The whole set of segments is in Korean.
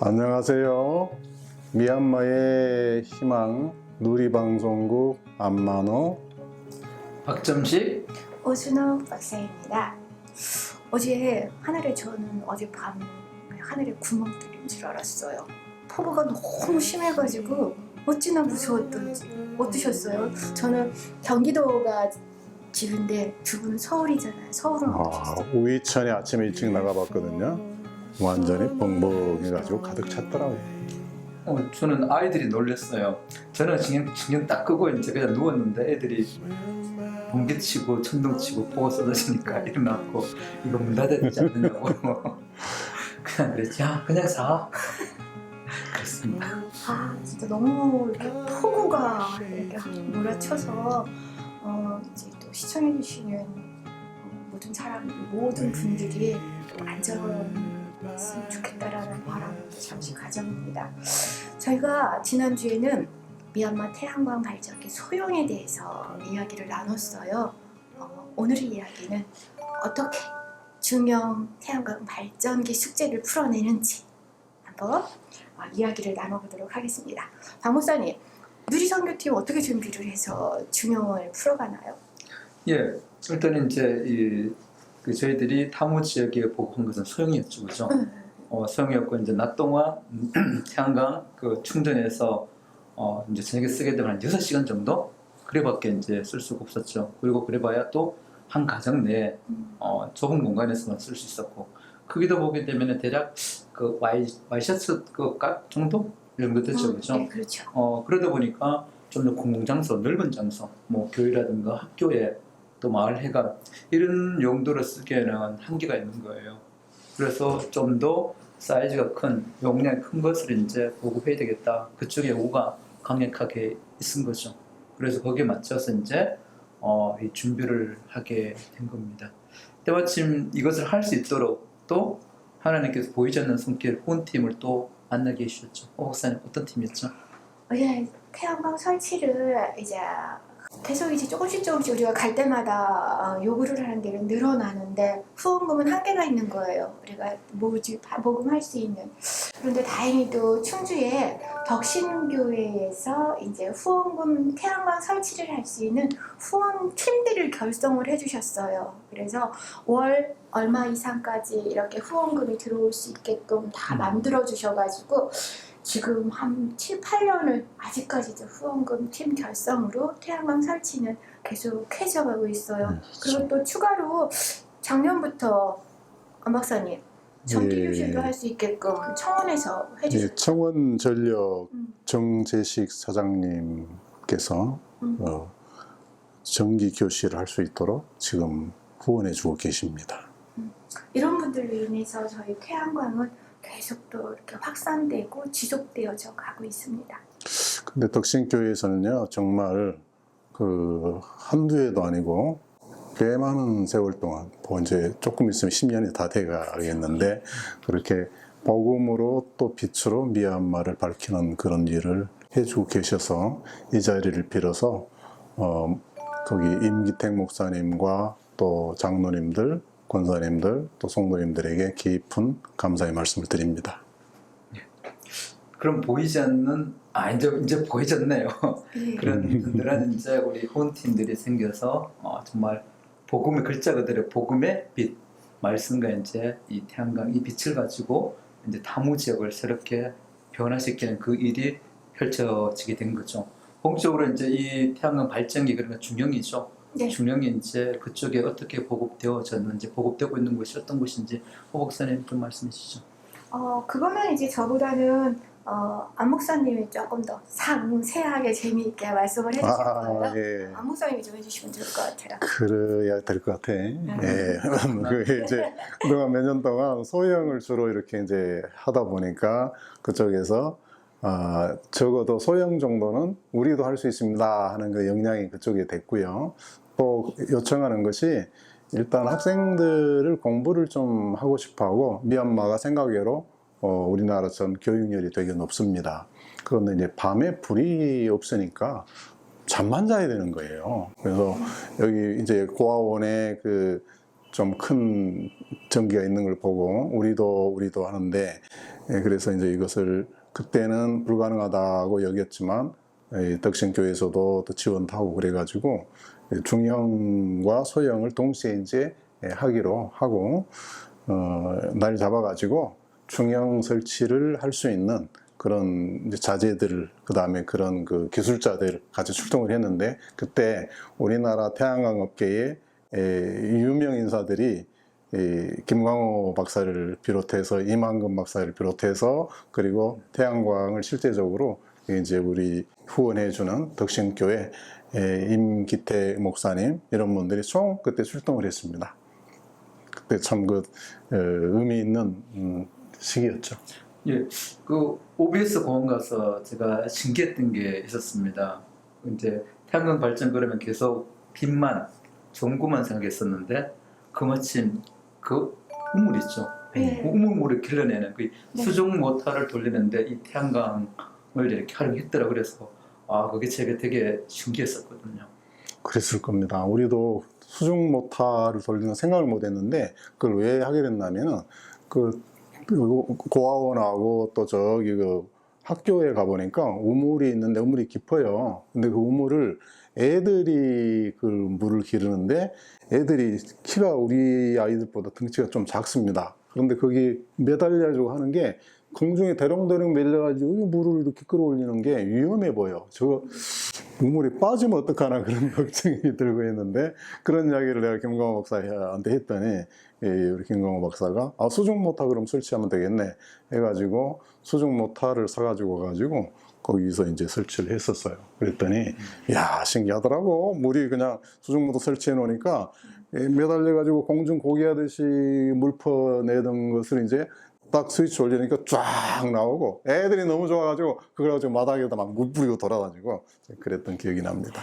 안녕하세요. 미얀마의 희망 누리방송국 안만호 박점식. 오순옥 박사입니다. 어제 하늘에 저는 어젯밤 하늘에 구멍 뚫린 줄 알았어요. 폭우가 너무 심해가지고 어찌나 무서웠던지. 어떠셨어요? 저는 경기도가 집인데 두 분은 서울이잖아요. 서울은 어떠셨어요? 우이천에 아침에 일찍 나가봤거든요. 완전히 벙벙해가지고 가득 찼더라고요. 저는 아이들이 놀랐어요. 저는 신경 딱 끄고 이제 그냥 누웠는데 애들이 번개치고 천둥치고 폭우 쏟아지니까 일어나고 이거 문 닫아야 되지 않느냐고 그냥 그랬지. 야 그냥 자. 그렇습니다. 진짜 너무 이렇게 폭우가 이렇게 몰아쳐서 이제 또 시청해주시는 모든 분들이 또 안전했으면 좋겠다라는 바람을 잠시 가져봅니다. 저희가 지난주에는 미얀마 태양광 발전기 소용에 대해서 이야기를 나눴어요. 오늘의 이야기는 어떻게 중형 태양광 발전기 숙제를 풀어내는지 한번 이야기를 나눠보도록 하겠습니다. 박 목사님, 누리선교팀 어떻게 준비를 해서 중형을 풀어가나요? 예, 일단은 이제 저희들이 타무 지역에 보급한 것은 소형이었죠, 그죠? 소형이었고 이제 낮 동안 태양광 충전해서 이제 저녁에 쓰게 되면 한 6시간 정도 그래밖에 이제 쓸 수가 없었죠. 그리고 그래봐야 또 한 가정 내에 좁은 공간에서만 쓸 수 있었고, 크기도 보게 되면 대략 와이셔츠 각 정도 이 정도 됐죠, 그죠? 네, 그렇죠. 그러다 보니까 좀 더 공공장소, 넓은 장소, 뭐 교회라든가 학교에 또 마을 해관 이런 용도로 쓰기에는 한계가 있는 거예요. 그래서 좀 더 사이즈가 큰, 용량이 큰 것을 이제 보급해야 되겠다. 그쪽에 요구가 강력하게 있은 거죠. 그래서 거기에 맞춰서 이제 이 준비를 하게 된 겁니다. 때마침 이것을 할 수 있도록 또 하나님께서 보이지 않는 손길 후원팀을 또 만나게 해주셨죠. 목사님 어떤 팀이었죠? 예, 태양광 설치를 이제 계속 이제 조금씩 우리가 갈 때마다 요구를 하는 데는 늘어나는데 후원금은 한계가 있는 거예요. 우리가 모금할 수 있는. 그런데 다행히도 충주의 덕신교회에서 이제 후원금 태양광 설치를 할 수 있는 후원 팀들을 결성을 해주셨어요. 그래서 월 얼마 이상까지 이렇게 후원금이 들어올 수 있게끔 다 만들어 주셔가지고 지금 한 7, 8년을 아직까지도 후원금 팀 결성으로 태양광 설치는 계속 해져가고 있어요. 그리고 또 추가로 작년부터 안 박사님 전기 교실도 할 수 있게끔 청원에서 해주셨죠. 예, 청원전력 정재식 사장님께서 전기 교실을 할 수 있도록 지금 후원해주고 계십니다. 이런 분들로 인해서 저희 태양광은 계속 또 이렇게 확산되고 지속되어져 가고 있습니다. 근데 덕신교회에서는요, 정말 한두 해도 아니고 꽤 많은 세월 동안, 이제 조금 있으면 10년이 다 돼가겠는데, 그렇게 복음으로 또 빛으로 미얀마를 밝히는 그런 일을 해주고 계셔서 이 자리를 빌어서 거기 임기택 목사님과 또 장로님들, 권사님들, 또 성도님들에게 깊은 감사의 말씀을 드립니다. 그럼 보이지 않는 이제 보이졌네요. 그런 든든한 이제 우리 후원팀들이 생겨서 정말 복음의 글자 그대로 복음의 빛 말씀과 이제 이 태양광 이 빛을 가지고 이제 타무 지역을 새롭게 변화시키는 그 일이 펼쳐지게 된 거죠. 본격적으로 이제 이 태양광 발전기 그러면 중형이죠. 네. 중형이 이제 그쪽에 어떻게 보급되어졌는지, 보급되고 있는 곳이 어떤 곳인지 호 목사님 좀 말씀해 주시죠. 그거는 이제 저보다는 안 목사님이 조금 더 상세하게 재미있게 말씀을 해주실 거예요. 예. 안 목사님이 좀 해주시면 좋을 것 같아요. 그래야 될 것 같아. 예. 그게 이제 그동안 몇 년 동안 소형을 주로 이렇게 이제 하다 보니까 그쪽에서 적어도 소형 정도는 우리도 할 수 있습니다 하는 그 역량이 그쪽에 됐고요. 또 요청하는 것이 일단 학생들을 공부를 좀 하고 싶어 하고 미얀마가 생각외로 우리나라처럼 교육열이 되게 높습니다. 그런데 이제 밤에 불이 없으니까 잠만 자야 되는 거예요. 그래서 여기 이제 고아원에 좀 큰 전기가 있는 걸 보고 우리도 하는데 그래서 이제 이것을 그때는 불가능하다고 여겼지만 덕신교에서도 또 지원도 하고 그래가지고 중형과 소형을 동시에 이제 하기로 하고 날 잡아가지고 중형 설치를 할 수 있는 그런 이제 자재들, 그 다음에 그런 그 기술자들 같이 출동을 했는데 그때 우리나라 태양광 업계의 유명 인사들이 김광호 박사를 비롯해서 이만금 박사를 비롯해서 그리고 태양광을 실제적으로 이제 우리 후원해주는 덕신교회 임기태 목사님 이런 분들이 총 그때 출동을 했습니다. 그때 참 그 의미 있는 시기였죠. 예, 그 OBS 공원 가서 제가 신기했던 게 있었습니다. 이제 태양광 발전 그러면 계속 빛만, 전구만 생각했었는데 그 마침 그 우물 있죠. 네. 그 우물물을 길러내는 그 네. 수중 모터를 돌리는데 이 태양광을 이렇게 활용했더라. 그래서 그게 제가 되게 신기했었거든요. 그랬을 겁니다. 우리도 수중 모터를 돌리는 생각을 못 했는데 그걸 왜 하게 됐냐면은 그 고아원하고 또 저기 그 학교에 가보니까 우물이 있는데 우물이 깊어요. 근데 그 우물을 애들이 그 물을 기르는데 애들이 키가 우리 아이들보다 등치가 좀 작습니다. 그런데 거기 매달려가지고 하는 게 공중에 대롱대롱 밀려가지고 물을 이렇게 끌어올리는 게 위험해 보여. 저거 우물이 빠지면 어떡하나 그런 걱정이 들고 있는데 그런 이야기를 내가 김광호 박사한테 했더니 우리 김광호 박사가 수중 모터 그럼 설치하면 되겠네 해가지고 수중 모터를 사가지고 가지고 거기서 이제 설치를 했었어요. 그랬더니 야 신기하더라고. 물이 그냥 수중 모터 설치해 놓으니까 매달려가지고 공중 고기하듯이 물 퍼내던 것을 이제 딱 스위치 올리니까 쫙 나오고 애들이 너무 좋아가지고 그걸 가지고 마당에다 막 물 뿌리고 돌아다니고 그랬던 기억이 납니다.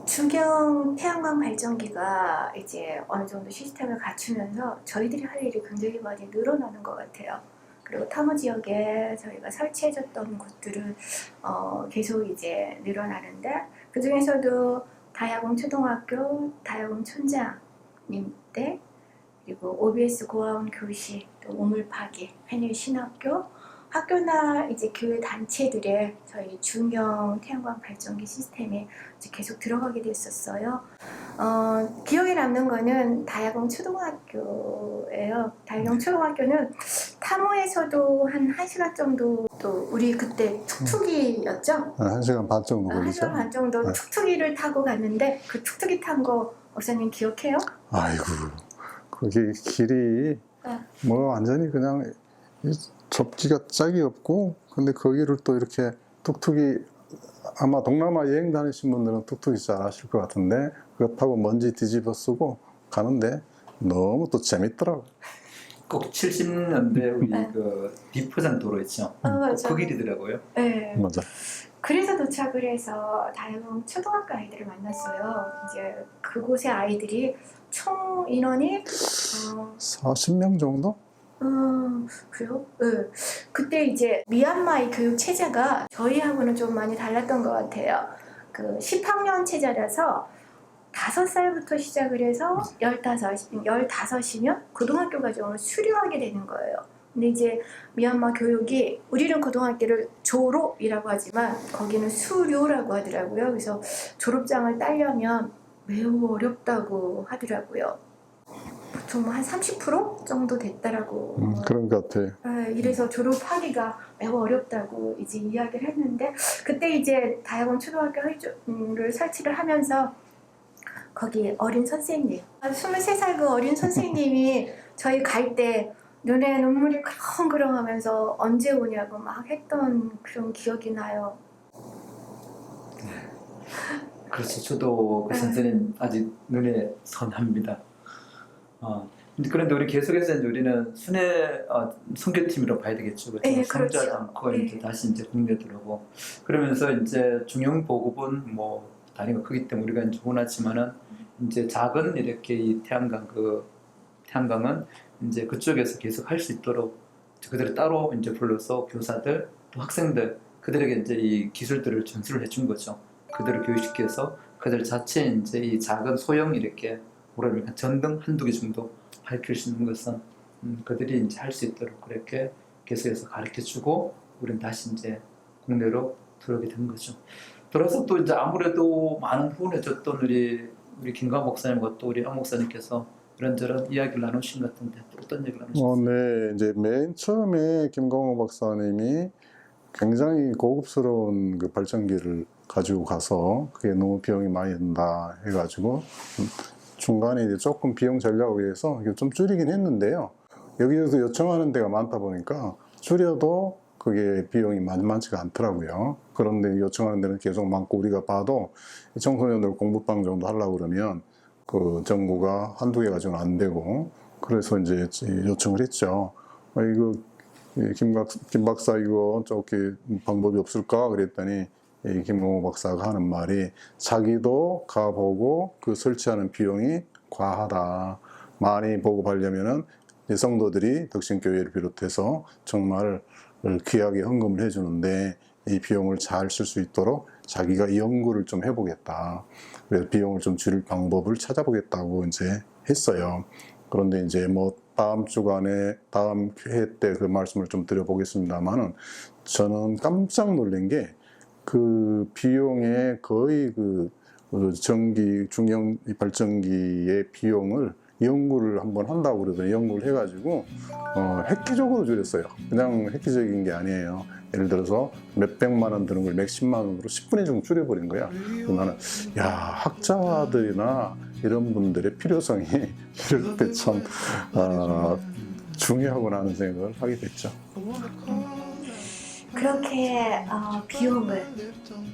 중형 태양광 발전기가 이제 어느 정도 시스템을 갖추면서 저희들이 할 일이 굉장히 많이 늘어나는 것 같아요. 그리고 타모 지역에 저희가 설치해줬던 곳들은 계속 이제 늘어나는데 그 중에서도 다야공 초등학교 다야공 촌장님 때 그리고 OBS 고아원 교실, 또 우물파기, 회일 신학교, 학교나 이제 교회 단체들의 저희 중형 태양광 발전기 시스템에 이제 계속 들어가게 됐었어요. 기억에 남는 거는 다야공 초등학교예요. 다야공 초등학교는 타모에서도 한 1시간 정도 또 우리 그때 툭툭이였죠? 1시간 반 정도 걸리죠. 1시간 반 정도 네. 툭툭이를 타고 갔는데 그 툭툭이 탄 거 목사님 기억해요? 아이고 거기 길이 네. 뭐 완전히 그냥 접지가 짝이 없고 근데 거기를 또 이렇게 툭툭이 아마 동남아 여행 다니신 분들은 툭툭이 잘 아실 것 같은데 그거 타고 먼지 뒤집어 쓰고 가는데 너무 또 재밌더라고. 꼭 70년대 우리 네. 그 비포장 도로 있죠. 맞아요. 그 길이더라고요. 네. 맞아. 그래서 도착을 해서 다양한 초등학교 아이들을 만났어요. 이제 그곳의 아이들이 총 인원이 40명 정도? 그래요? 네. 그때 이제 미얀마의 교육 체제가 저희하고는 좀 많이 달랐던 것 같아요. 그 10학년 체제라서 5살부터 시작을 해서 15이면 고등학교 과정을 수료하게 되는 거예요. 근데 이제 미얀마 교육이 우리는 고등학교를 졸업이라고 하지만 거기는 수료라고 하더라고요. 그래서 졸업장을 따려면 매우 어렵다고 하더라고요. 보통 한 30% 정도 됐다라고. 그런 것 같아. 이래서 졸업하기가 매우 어렵다고 이제 이야기를 했는데 그때 이제 다양한 초등학교를 설치를 하면서 거기 어린 선생님 23살 그 어린 선생님이 저희 갈 때 눈에 눈물이 그렁그렁 하면서 언제 오냐고 막 했던 그런 기억이 나요. 그렇죠. 저도 그 선생님 아직 눈에 선합니다. 그런데 우리 계속해서 이제 우리는 순회 선교팀이라고 봐야 되겠죠. 그렇죠? 네, 성주하지 그렇죠. 않고 네. 이제 다시 이제 국내 들어오고 그러면서 이제 중형 보급은 뭐 단위가 크기 때문에 우리가 이제 원하지만은 이제 작은 이렇게 이 태양광은 이제 그쪽에서 계속 할 수 있도록 그들을 따로 이제 불러서 교사들 또 학생들 그들에게 이제 이 기술들을 전수를 해준 거죠. 그들을 교육시켜서 그들 자체 이제 이 작은 소형 이렇게 뭐랄까 전등 한두 개 정도 밝힐 수 있는 것은 그들이 이제 할 수 있도록 그렇게 계속해서 가르쳐주고 우리는 다시 이제 국내로 들어오게 된 거죠. 들어서 또 이제 아무래도 많은 후원해 줬던 우리 김광 목사님과 또 우리 양 목사님께서 이런저런 이야기를 나누신 것 같은데 또 어떤 얘기를 나누셨어요? 네, 이제 맨 처음에 김광호 박사님이 굉장히 고급스러운 그 발전기를 가지고 가서 그게 너무 비용이 많이 든다 해가지고 중간에 이제 조금 비용 전략을 위해서 이게 좀 줄이긴 했는데요. 여기저기서 요청하는 데가 많다 보니까 줄여도 그게 비용이 만만치가 않더라고요. 그런데 요청하는 데는 계속 많고 우리가 봐도 청소년들 공부방 정도 하려고 그러면 그 정부가 한두 개 가지고는 안 되고 그래서 이제 요청을 했죠. 이거 김 박사 이거 저렇게 방법이 없을까 그랬더니 이 김광호 박사가 하는 말이 자기도 가보고 그 설치하는 비용이 과하다. 많이 보급하려면은 성도들이 덕신교회를 비롯해서 정말 귀하게 헌금을 해주는데 이 비용을 잘 쓸 수 있도록 자기가 연구를 좀 해보겠다. 그래서 비용을 좀 줄일 방법을 찾아보겠다고 이제 했어요. 그런데 이제 뭐 다음 주간에 다음 회 때 그 말씀을 좀 드려보겠습니다만은 저는 깜짝 놀란 게 그 비용의 거의 그 전기 중형 발전기의 비용을 연구를 한번 한다고 그러더니 연구를 해가지고 획기적으로 줄였어요. 그냥 획기적인 게 아니에요. 예를 들어서 몇백만 원 드는 걸 몇십만 원으로 10분의 1 정도 줄여버린 거야. 그래서 나는 야 학자들이나 이런 분들의 필요성이 이럴 때 참 중요하구나 하는 생각을 하게 됐죠. 그렇게 비용을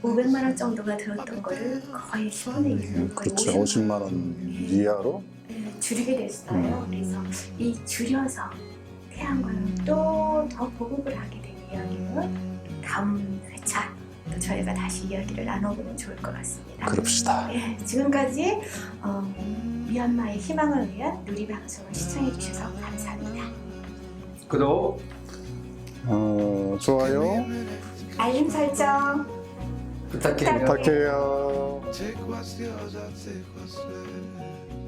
500만 원 정도가 들었던 거를 거의 10분의 1, 거의 그렇죠. 50만 원 이하로 줄이게 됐어요. 그래서 이 줄여서 태양광을 또 더 보급을 하게 된 이야기는 다음 회차 또 저희가 다시 이야기를 나눠보면 좋을 것 같습니다. 그럽시다. 예, 지금까지 미얀마의 희망을 위한 누리방송을 시청해주셔서 감사합니다. 구독 좋아요 알림 설정 부탁해요. 부탁해요. Take what's yours, I'll take what's left.